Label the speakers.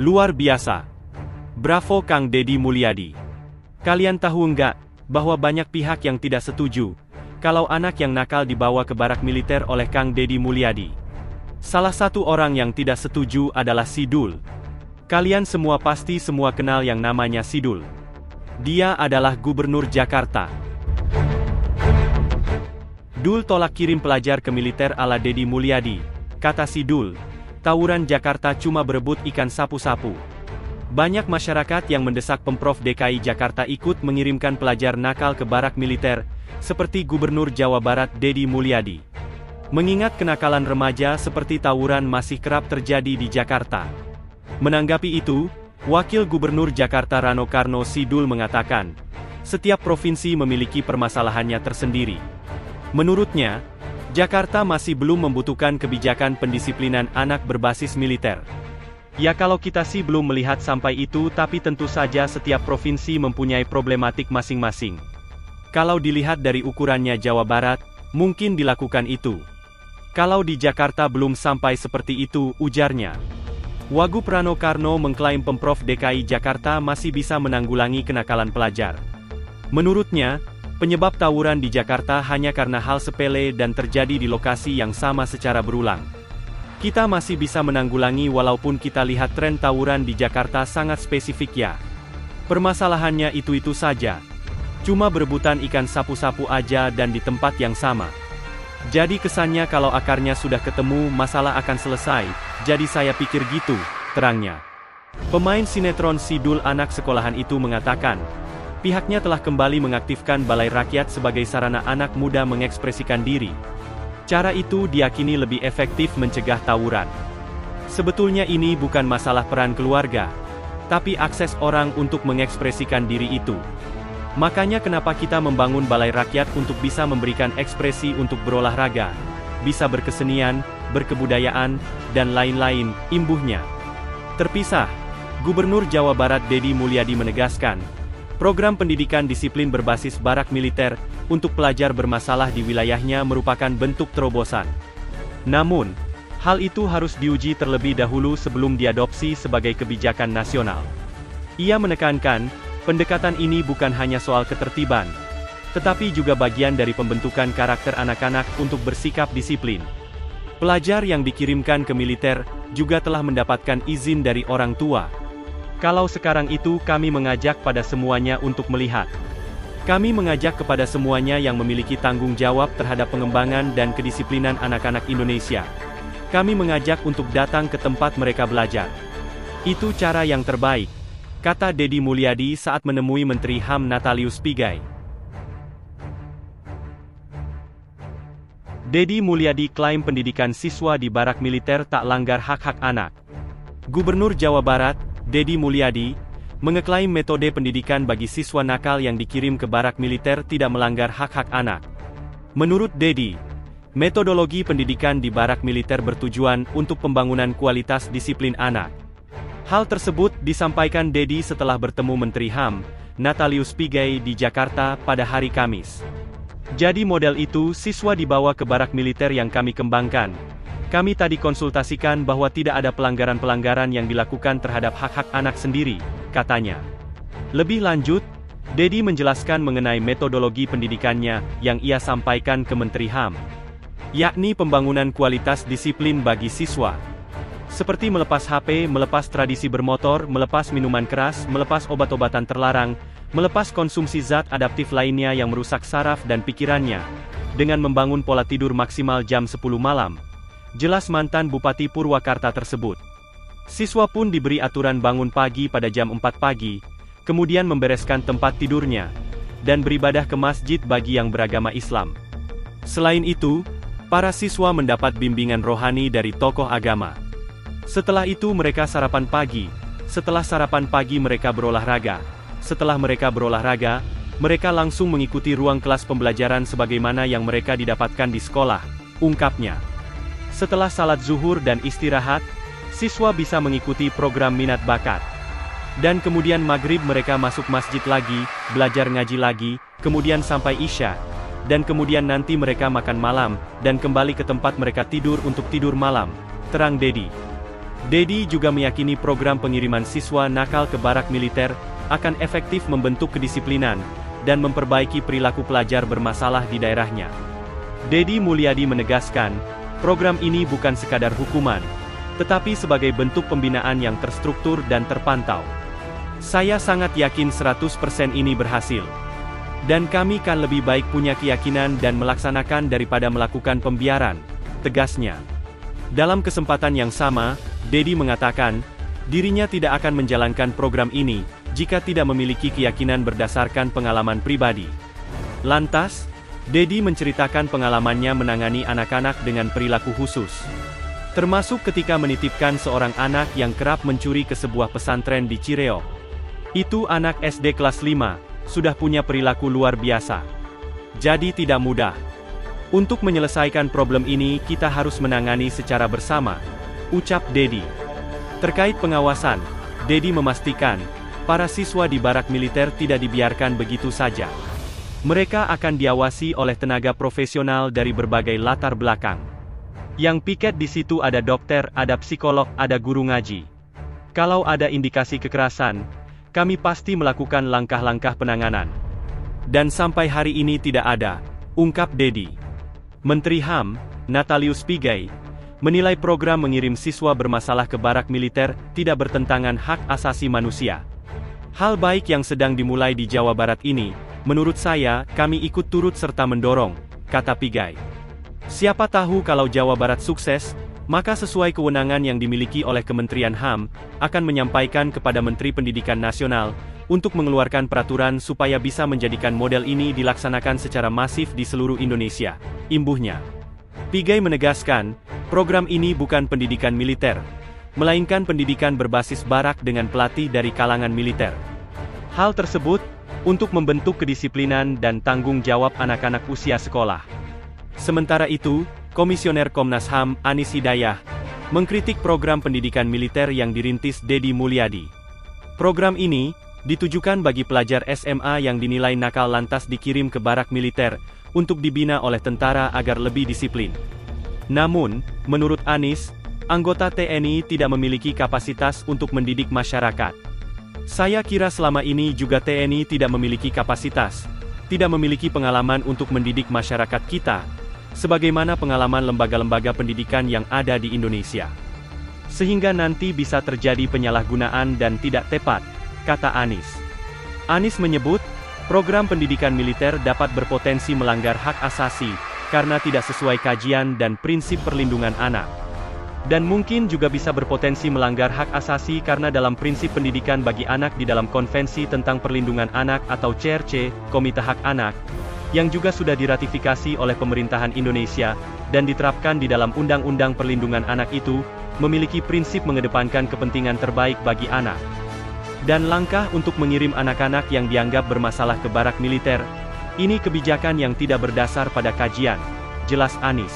Speaker 1: Luar biasa. Bravo Kang Deddy Mulyadi. Kalian tahu nggak, bahwa banyak pihak yang tidak setuju, kalau anak yang nakal dibawa ke barak militer oleh Kang Deddy Mulyadi. Salah satu orang yang tidak setuju adalah Sidul. Kalian semua pasti kenal yang namanya Sidul. Dia adalah Gubernur Jakarta. Dul tolak kirim pelajar ke militer ala Deddy Mulyadi, kata Sidul. Tawuran Jakarta cuma berebut ikan sapu-sapu. Banyak masyarakat yang mendesak Pemprov DKI Jakarta ikut mengirimkan pelajar nakal ke barak militer, seperti Gubernur Jawa Barat Deddy Mulyadi. Mengingat kenakalan remaja seperti tawuran masih kerap terjadi di Jakarta. Menanggapi itu, Wakil Gubernur Jakarta Rano Karno Sidul mengatakan, setiap provinsi memiliki permasalahannya tersendiri. Menurutnya, Jakarta masih belum membutuhkan kebijakan pendisiplinan anak berbasis militer. Ya kalau kita sih belum melihat sampai itu, tapi tentu saja setiap provinsi mempunyai problematik masing-masing. Kalau dilihat dari ukurannya Jawa Barat, mungkin dilakukan itu. Kalau di Jakarta belum sampai seperti itu, ujarnya. Wagub Rano Karno mengklaim Pemprov DKI Jakarta masih bisa menanggulangi kenakalan pelajar. Menurutnya, penyebab tawuran di Jakarta hanya karena hal sepele dan terjadi di lokasi yang sama secara berulang. Kita masih bisa menanggulangi walaupun kita lihat tren tawuran di Jakarta sangat spesifik ya. Permasalahannya itu-itu saja. Cuma berebutan ikan sapu-sapu aja dan di tempat yang sama. Jadi kesannya kalau akarnya sudah ketemu masalah akan selesai, jadi saya pikir gitu, terangnya. Pemain sinetron Sidul anak sekolahan itu mengatakan, pihaknya telah kembali mengaktifkan Balai Rakyat sebagai sarana anak muda mengekspresikan diri. Cara itu diyakini lebih efektif mencegah tawuran. Sebetulnya ini bukan masalah peran keluarga, tapi akses orang untuk mengekspresikan diri itu. Makanya kenapa kita membangun Balai Rakyat untuk bisa memberikan ekspresi untuk berolahraga, bisa berkesenian, berkebudayaan, dan lain-lain, imbuhnya. Terpisah, Gubernur Jawa Barat Deddy Mulyadi menegaskan, program pendidikan disiplin berbasis barak militer untuk pelajar bermasalah di wilayahnya merupakan bentuk terobosan. Namun, hal itu harus diuji terlebih dahulu sebelum diadopsi sebagai kebijakan nasional. Ia menekankan, pendekatan ini bukan hanya soal ketertiban, tetapi juga bagian dari pembentukan karakter anak-anak untuk bersikap disiplin. Pelajar yang dikirimkan ke militer juga telah mendapatkan izin dari orang tua. Kalau sekarang itu kami mengajak pada semuanya untuk melihat. Kami mengajak kepada semuanya yang memiliki tanggung jawab terhadap pengembangan dan kedisiplinan anak-anak Indonesia. Kami mengajak untuk datang ke tempat mereka belajar. Itu cara yang terbaik, kata Deddy Mulyadi saat menemui Menteri HAM Natalius Pigai. Deddy Mulyadi klaim pendidikan siswa di barak militer tak langgar hak-hak anak. Gubernur Jawa Barat, Deddy Mulyadi, mengeklaim metode pendidikan bagi siswa nakal yang dikirim ke barak militer tidak melanggar hak-hak anak. Menurut Deddy, metodologi pendidikan di barak militer bertujuan untuk pembangunan kualitas disiplin anak. Hal tersebut disampaikan Deddy setelah bertemu Menteri HAM, Natalius Pigai di Jakarta pada hari Kamis. Jadi model itu siswa dibawa ke barak militer yang kami kembangkan. Kami tadi konsultasikan bahwa tidak ada pelanggaran-pelanggaran yang dilakukan terhadap hak-hak anak sendiri, katanya. Lebih lanjut, Deddy menjelaskan mengenai metodologi pendidikannya yang ia sampaikan ke Menteri HAM, yakni pembangunan kualitas disiplin bagi siswa. Seperti melepas HP, melepas tradisi bermotor, melepas minuman keras, melepas obat-obatan terlarang, melepas konsumsi zat adaptif lainnya yang merusak saraf dan pikirannya, dengan membangun pola tidur maksimal jam 10 malam. Jelas mantan Bupati Purwakarta tersebut. Siswa pun diberi aturan bangun pagi pada jam 4 pagi, kemudian membereskan tempat tidurnya, dan beribadah ke masjid bagi yang beragama Islam. Selain itu, para siswa mendapat bimbingan rohani dari tokoh agama. Setelah itu mereka sarapan pagi, setelah sarapan pagi mereka berolahraga, setelah mereka berolahraga, mereka langsung mengikuti ruang kelas pembelajaran sebagaimana yang mereka didapatkan di sekolah, ungkapnya. Setelah salat zuhur dan istirahat, siswa bisa mengikuti program minat bakat. Dan kemudian maghrib mereka masuk masjid lagi, belajar ngaji lagi, kemudian sampai isya. Dan kemudian nanti mereka makan malam, dan kembali ke tempat mereka tidur untuk tidur malam, terang Deddy. Dedi juga meyakini program pengiriman siswa nakal ke barak militer akan efektif membentuk kedisiplinan dan memperbaiki perilaku pelajar bermasalah di daerahnya. Dedi Mulyadi menegaskan, program ini bukan sekadar hukuman, tetapi sebagai bentuk pembinaan yang terstruktur dan terpantau. Saya sangat yakin 100% ini berhasil. Dan kami kan lebih baik punya keyakinan dan melaksanakan daripada melakukan pembiaran, tegasnya. Dalam kesempatan yang sama, Dedi mengatakan, dirinya tidak akan menjalankan program ini, jika tidak memiliki keyakinan berdasarkan pengalaman pribadi. Lantas, Dedi menceritakan pengalamannya menangani anak-anak dengan perilaku khusus. Termasuk ketika menitipkan seorang anak yang kerap mencuri ke sebuah pesantren di Cireog. Itu anak SD kelas 5, sudah punya perilaku luar biasa. Jadi tidak mudah. Untuk menyelesaikan problem ini kita harus menangani secara bersama, ucap Dedi. Terkait pengawasan, Dedi memastikan, para siswa di barak militer tidak dibiarkan begitu saja. Mereka akan diawasi oleh tenaga profesional dari berbagai latar belakang. Yang piket di situ ada dokter, ada psikolog, ada guru ngaji. Kalau ada indikasi kekerasan, kami pasti melakukan langkah-langkah penanganan. Dan sampai hari ini tidak ada, ungkap Dedi. Menteri HAM, Natalius Pigai, menilai program mengirim siswa bermasalah ke barak militer tidak bertentangan hak asasi manusia. Hal baik yang sedang dimulai di Jawa Barat ini, menurut saya, kami ikut turut serta mendorong, kata Pigai. Siapa tahu kalau Jawa Barat sukses, maka sesuai kewenangan yang dimiliki oleh Kementerian HAM, akan menyampaikan kepada Menteri Pendidikan Nasional, untuk mengeluarkan peraturan supaya bisa menjadikan model ini dilaksanakan secara masif di seluruh Indonesia, imbuhnya. Pigai menegaskan, program ini bukan pendidikan militer, melainkan pendidikan berbasis barak dengan pelatih dari kalangan militer. Hal tersebut, untuk membentuk kedisiplinan dan tanggung jawab anak-anak usia sekolah. Sementara itu, Komisioner Komnas HAM, Anis Hidayah, mengkritik program pendidikan militer yang dirintis Dedi Mulyadi. Program ini, ditujukan bagi pelajar SMA yang dinilai nakal lantas dikirim ke barak militer, untuk dibina oleh tentara agar lebih disiplin. Namun, menurut Anis, anggota TNI tidak memiliki kapasitas untuk mendidik masyarakat. Saya kira selama ini juga TNI tidak memiliki kapasitas, tidak memiliki pengalaman untuk mendidik masyarakat kita, sebagaimana pengalaman lembaga-lembaga pendidikan yang ada di Indonesia. Sehingga nanti bisa terjadi penyalahgunaan dan tidak tepat, kata Anis. Anis menyebut, program pendidikan militer dapat berpotensi melanggar hak asasi, karena tidak sesuai kajian dan prinsip perlindungan anak. Dan mungkin juga bisa berpotensi melanggar hak asasi karena dalam prinsip pendidikan bagi anak di dalam Konvensi tentang Perlindungan Anak atau CRC, Komite Hak Anak, yang juga sudah diratifikasi oleh pemerintahan Indonesia, dan diterapkan di dalam Undang-Undang Perlindungan Anak itu, memiliki prinsip mengedepankan kepentingan terbaik bagi anak. Dan langkah untuk mengirim anak-anak yang dianggap bermasalah ke barak militer, ini kebijakan yang tidak berdasar pada kajian, jelas Anis.